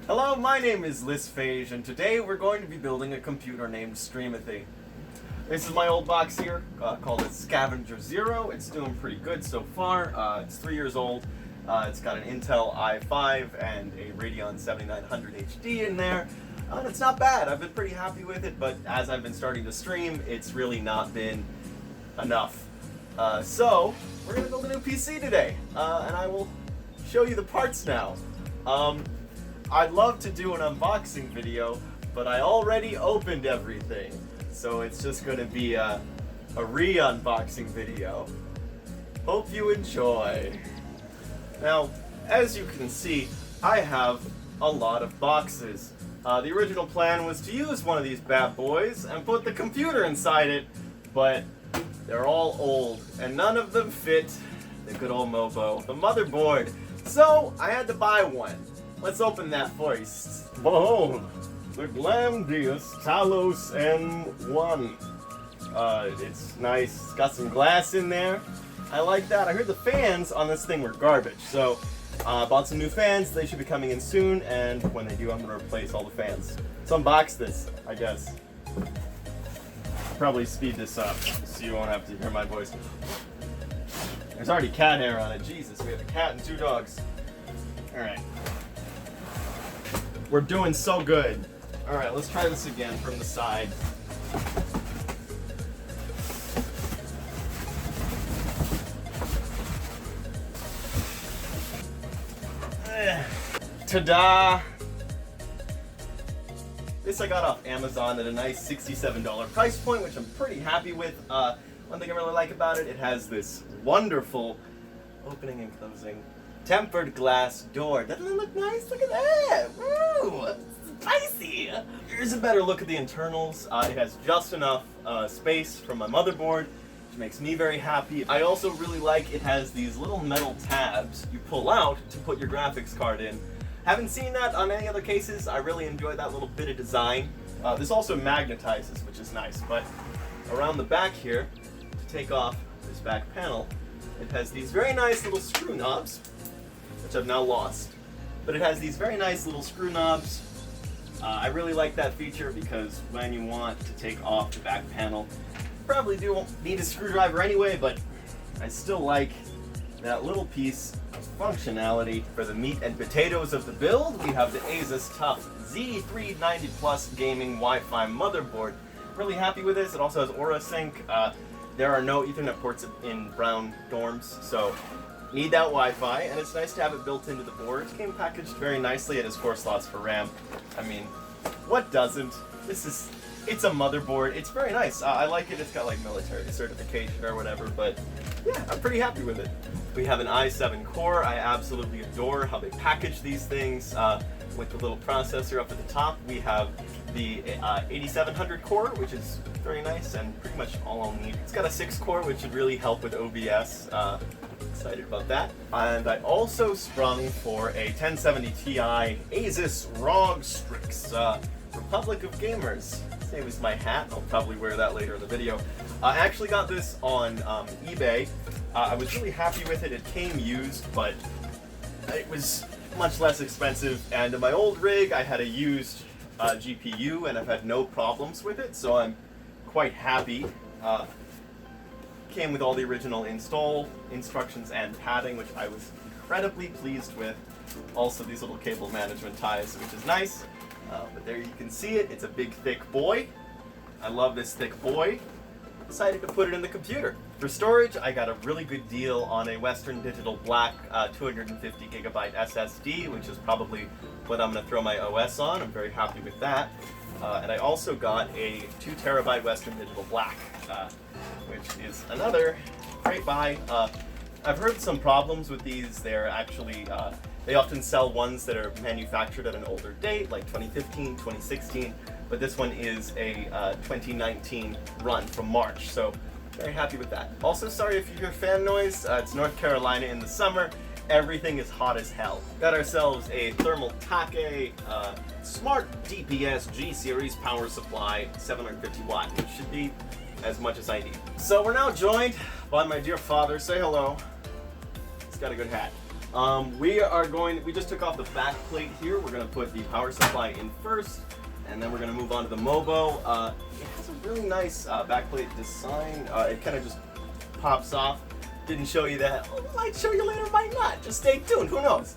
Hello, my name is LAPSE, and today we're going to be building a computer named Streamathy. This is my old box here, called it Scavenger Zero. It's doing pretty good so far. It's 3 years old. It's got an Intel i5 and a Radeon 7900 HD in there. And it's not bad. I've been pretty happy with it, but as I've been starting to stream, it's really not been enough. So, we're going to build a new PC today, and I will show you the parts now. I'd love to do an unboxing video, but I already opened everything, so it's just going to be a re-unboxing video. Hope you enjoy. Now, as you can see, I have a lot of boxes. The original plan was to use one of these bad boys and put the computer inside it, but they're all old, and none of them fit the good old Mobo, the motherboard. So, I had to buy one. Let's open that first. Behold, the Glamdius Talos N1. It's nice. It's got some glass in there. I like that. I heard the fans on this thing were garbage, so I bought some new fans. They should be coming in soon, and when they do, I'm going to replace all the fans. Let's unbox this, I guess. Probably speed this up so you won't have to hear my voice. There's already cat hair on it. Jesus, we have a cat and two dogs. Alright. We're doing so good. Alright, let's try this again from the side. Ta-da! This I got off Amazon at a nice $67 price point, which I'm pretty happy with. One thing I really like about it, it has this wonderful opening and closing tempered glass door. Doesn't it look nice? Look at that! Woo! Spicy! Here's a better look at the internals. It has just enough space for my motherboard, which makes me very happy. I also really like it has these little metal tabs you pull out to put your graphics card in. Haven't seen that on any other cases. I really enjoy that little bit of design. This also magnetizes, which is nice, but around the back here, to take off this back panel, it has these very nice little screw knobs, which I've now lost. But it has these very nice little screw knobs. I really like that feature because when you want to take off the back panel, you probably won't need a screwdriver anyway, but I still like that little piece of functionality. For the meat and potatoes of the build, we have the Asus TUF Z390-PLUS gaming Wi-Fi motherboard. Really happy with this. It also has Aura Sync. There are no Ethernet ports in brown dorms, so need that Wi-Fi, and it's nice to have it built into the board. It came packaged very nicely. It has 4 slots for RAM. I mean, what doesn't? It's a motherboard. It's very nice. I like it. It's got like military certification or whatever, but yeah, I'm pretty happy with it. We have an i7 core. I absolutely adore how they package these things with the little processor up at the top. We have the 8700 core, which is very nice and pretty much all I'll need. It's got a 6 core, which should really help with OBS. Excited about that. And I also sprung for a 1070 Ti Asus ROG STRIX Republic of Gamers. Same as my hat. I'll probably wear that later in the video. I actually got this on eBay. I was really happy with it. It came used, but it was much less expensive. And in my old rig, I had a used GPU, and I've had no problems with it, so I'm quite happy. Came with all the original install instructions and padding, which I was incredibly pleased with. Also these little cable management ties, which is nice. But there you can see it. It's a big, thick boy. I love this thick boy. Decided to put it in the computer. For storage, I got a really good deal on a Western Digital Black 250GB SSD, which is probably what I'm going to throw my OS on. I'm very happy with that. And I also got a 2TB Western Digital Black, which is another great buy. I've heard some problems with these. They're actually, they often sell ones that are manufactured at an older date, like 2015, 2016, but this one is a 2019 run from March, so very happy with that. Also, sorry if you hear fan noise. It's North Carolina in the summer. Everything is hot as hell. Got ourselves a Thermal Take Smart DPS G-Series power supply, 750 watt. It should be as much as I need. So we're now joined by my dear father. Say hello. He's got a good hat. We just took off the back plate here. We're going to put the power supply in first, and then we're going to move on to the Mobo. It has a really nice backplate design. It kind of just pops off. Didn't show you that. Oh, might show you later, might not. Just stay tuned, who knows?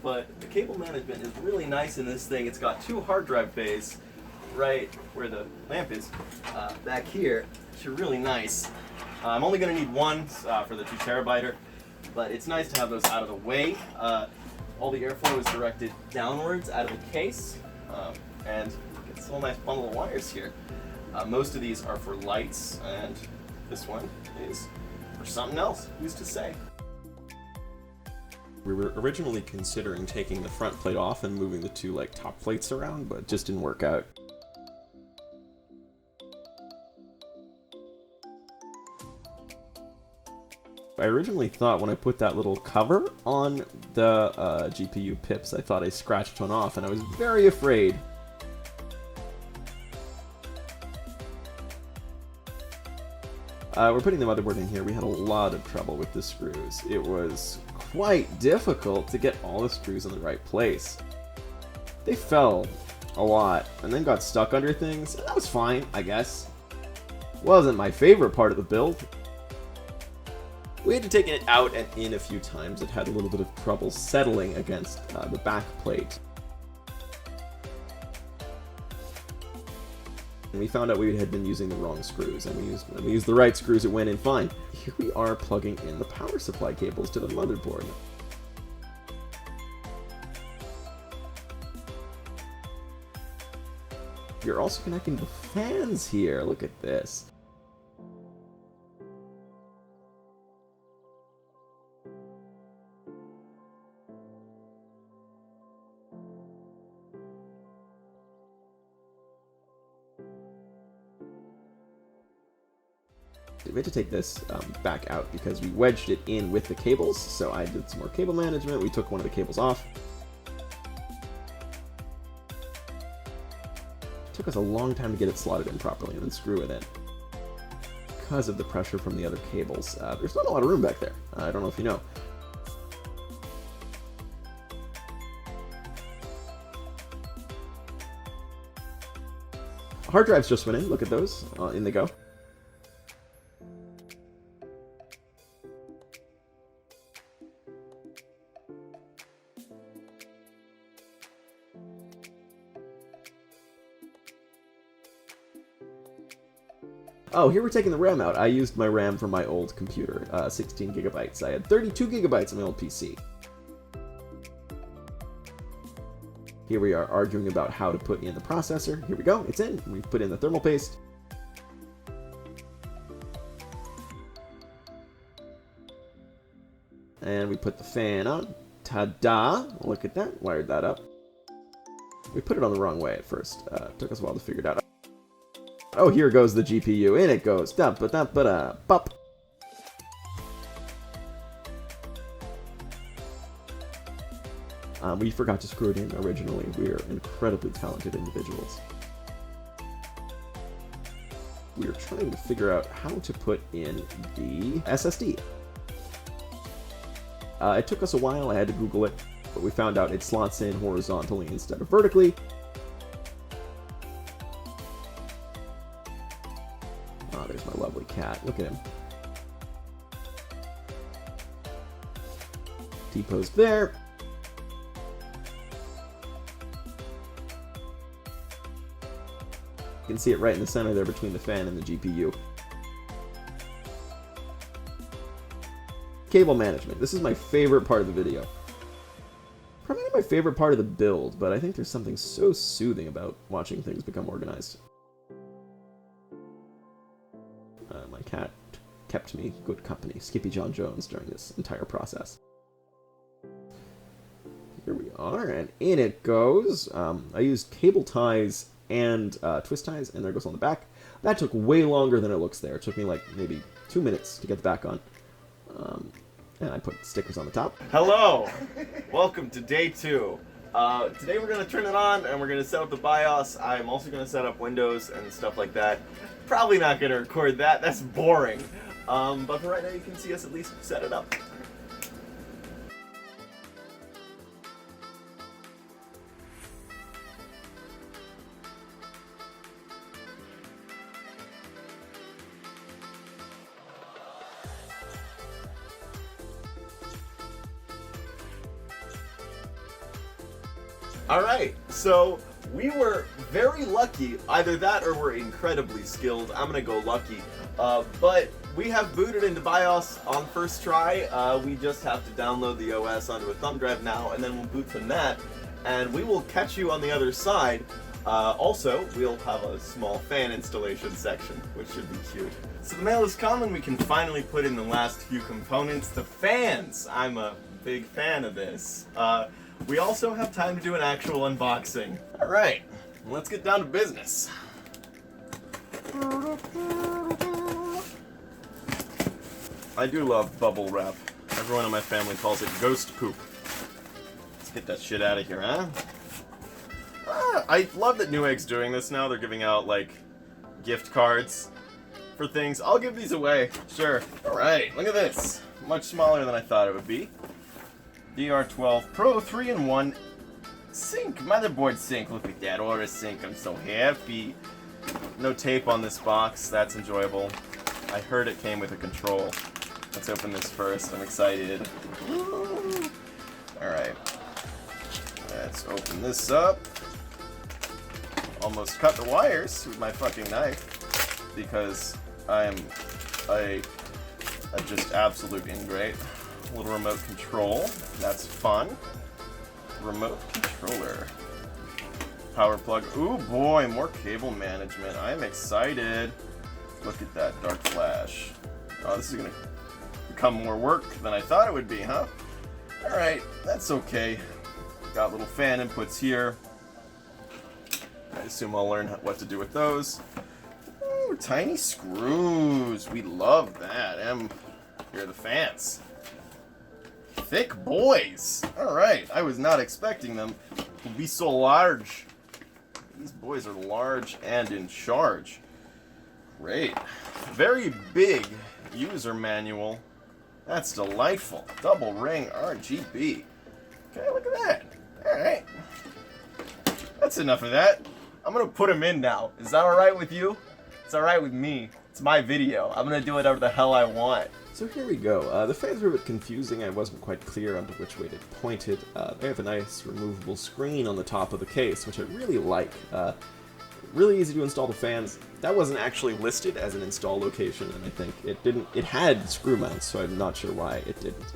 But the cable management is really nice in this thing. It's got 2 hard drive bays right where the lamp is, back here, which are really nice. I'm only going to need one for the 2 terabyte, but it's nice to have those out of the way. All the airflow is directed downwards out of the case, and it's a little nice bundle of wires here. Most of these are for lights, and this one is for something else. Who's to say? We were originally considering taking the front plate off and moving the 2 like top plates around, but it just didn't work out. I originally thought when I put that little cover on the GPU pips, I thought I scratched one off, and I was very afraid. We're putting the motherboard in here. We had a lot of trouble with the screws. It was quite difficult to get all the screws in the right place. They fell a lot and then got stuck under things. That was fine, I guess. Wasn't my favorite part of the build. We had to take it out and in a few times. It had a little bit of trouble settling against the back plate. And we found out we had been using the wrong screws, and we used the right screws. It went in fine. Here we are plugging in the power supply cables to the motherboard. You're also connecting the fans here. Look at this. We had to take this back out because we wedged it in with the cables, so I did some more cable management. We took one of the cables off. It took us a long time to get it slotted in properly and then screw it in because of the pressure from the other cables. There's not a lot of room back there. I don't know if you know. Hard drives just went in. Look at those. In they go. Oh, here we're taking the RAM out. I used my RAM from my old computer, 16 gigabytes. I had 32 gigabytes on my old PC. Here we are arguing about how to put in the processor. Here we go, it's in. We've put in the thermal paste. And we put the fan on. Ta-da! Look at that, wired that up. We put it on the wrong way at first. Took us a while to figure it out. Oh, here goes the GPU. In it goes. Pop. We forgot to screw it in originally. We are incredibly talented individuals. We are trying to figure out how to put in the SSD. It took us a while. I had to Google it, but we found out it slots in horizontally instead of vertically. Oh, there's my lovely cat. Look at him. T-posed there. You can see it right in the center there between the fan and the GPU. Cable management. This is my favorite part of the video. Probably not my favorite part of the build, but I think there's something so soothing about watching things become organized. My cat kept me good company, Skippy John Jones, during this entire process. Here we are, and in it goes. I used cable ties and twist ties, and there goes on the back. That took way longer than it looks there. It took me like maybe 2 minutes to get the back on. And I put stickers on the top. Hello! Welcome to day 2. Today we're going to turn it on and we're going to set up the BIOS. I'm also going to set up Windows and stuff like that. Probably not going to record that. That's boring. But for right now you can see us at least set it up. Alright, so we were very lucky. Either that or we're incredibly skilled. I'm gonna go lucky. But we have booted into BIOS on first try. We just have to download the OS onto a thumb drive now, and then we'll boot from that. And we will catch you on the other side. Also, we'll have a small fan installation section, which should be cute. So the mail is come, and we can finally put in the last few components. The fans! I'm a big fan of this. We also have time to do an actual unboxing. Alright, let's get down to business. I do love bubble wrap. Everyone in my family calls it ghost poop. Let's get that shit out of here, huh? I love that Newegg's doing this now. They're giving out, like, gift cards for things. I'll give these away, sure. Alright, look at this. Much smaller than I thought it would be. DR12 Pro 3-in-1 sync, motherboard sync. Look at that, Aura sync. I'm so happy. No tape on this box. That's enjoyable. I heard it came with a control. Let's open this first. I'm excited. Alright. Let's open this up. Almost cut the wires with my fucking knife because I am a just absolute ingrate. Little remote control. That's fun. Remote controller. Power plug. Ooh boy, more cable management. I'm excited. Look at that dark flash. Oh, this is gonna become more work than I thought it would be, huh? Alright, that's okay. Got little fan inputs here. I assume I'll learn what to do with those. Ooh, tiny screws. We love that. Here are the fans. Thick boys. Alright, I was not expecting them to be so large. These boys are large and in charge. Great. Very big user manual. That's delightful. Double ring RGB. Okay, look at that. Alright. That's enough of that. I'm gonna put them in now. Is that alright with you? It's alright with me. It's my video. I'm gonna do whatever the hell I want. So here we go. The fans were a bit confusing. I wasn't quite clear on which way they pointed. They have a nice removable screen on the top of the case, which I really like. Really easy to install the fans. That wasn't actually listed as an install location, and I think it didn't. It had screw mounts, so I'm not sure why it didn't.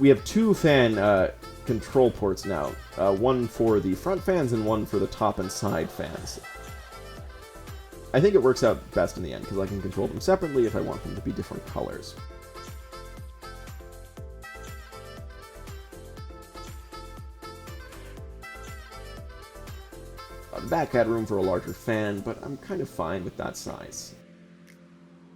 We have two fan control ports now, one for the front fans and one for the top and side fans. I think it works out best in the end, because I can control them separately if I want them to be different colors. The back had room for a larger fan, but I'm kind of fine with that size.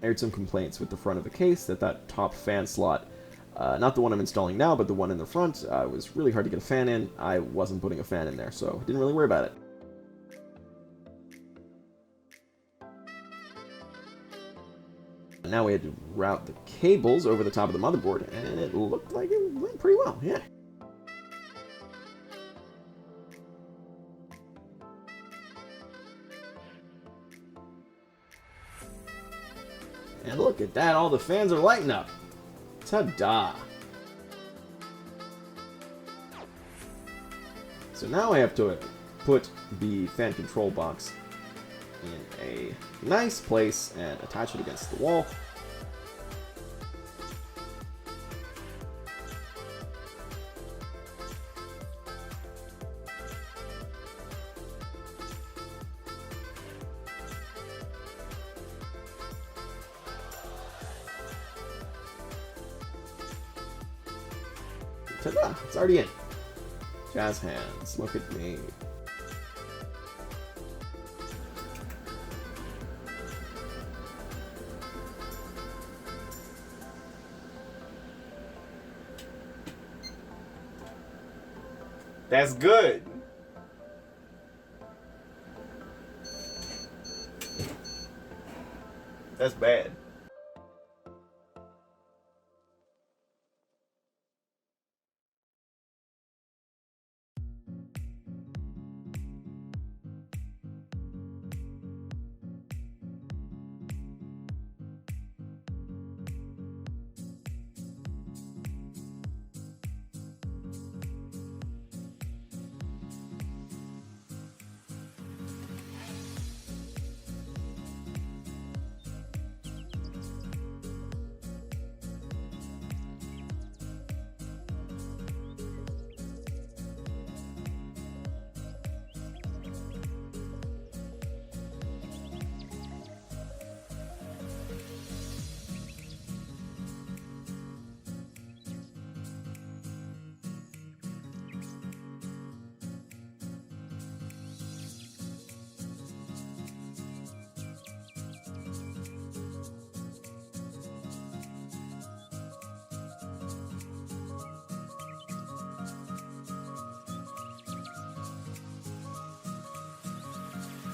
I heard some complaints with the front of the case that top fan slot, not the one I'm installing now, but the one in the front, was really hard to get a fan in. I wasn't putting a fan in there, so didn't really worry about it. Now we had to route the cables over the top of the motherboard, and it looked like it went pretty well, yeah. And look at that, all the fans are lighting up. Ta-da! So now I have to put the fan control box in a nice place and attach it against the wall. Ta-da! It's already in. Jazz hands. Look at me. That's good. That's bad.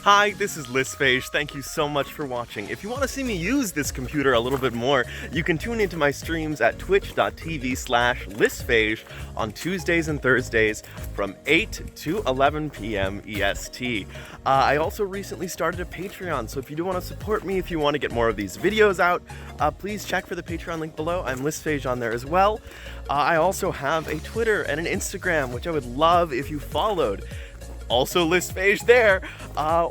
Hi, this is LAPSE. Thank you so much for watching. If you want to see me use this computer a little bit more, you can tune into my streams at twitch.tv/LAPSE on Tuesdays and Thursdays from 8 to 11 p.m. EST. I also recently started a Patreon, so if you do want to support me, if you want to get more of these videos out, please check for the Patreon link below. I'm LAPSE on there as well. I also have a Twitter and an Instagram, which I would love if you followed. Also LAPSE there.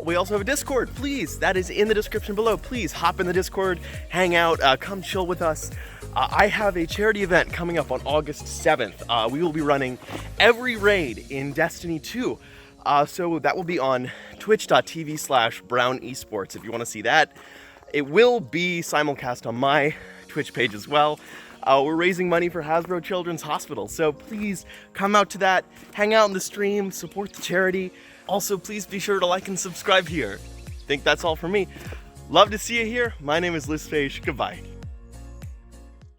We also have a Discord. Please, that is in the description below. Please hop in the Discord, hang out, come chill with us. I have a charity event coming up on August 7th. We will be running every raid in Destiny 2. So that will be on twitch.tv/Brown Esports if you want to see that. It will be simulcast on my Twitch page as well. We're raising money for Hasbro Children's Hospital, so please come out to that, hang out in the stream, support the charity. Also, please be sure to like and subscribe here. I think that's all for me. Love to see you here. My name is LAPSE. Goodbye.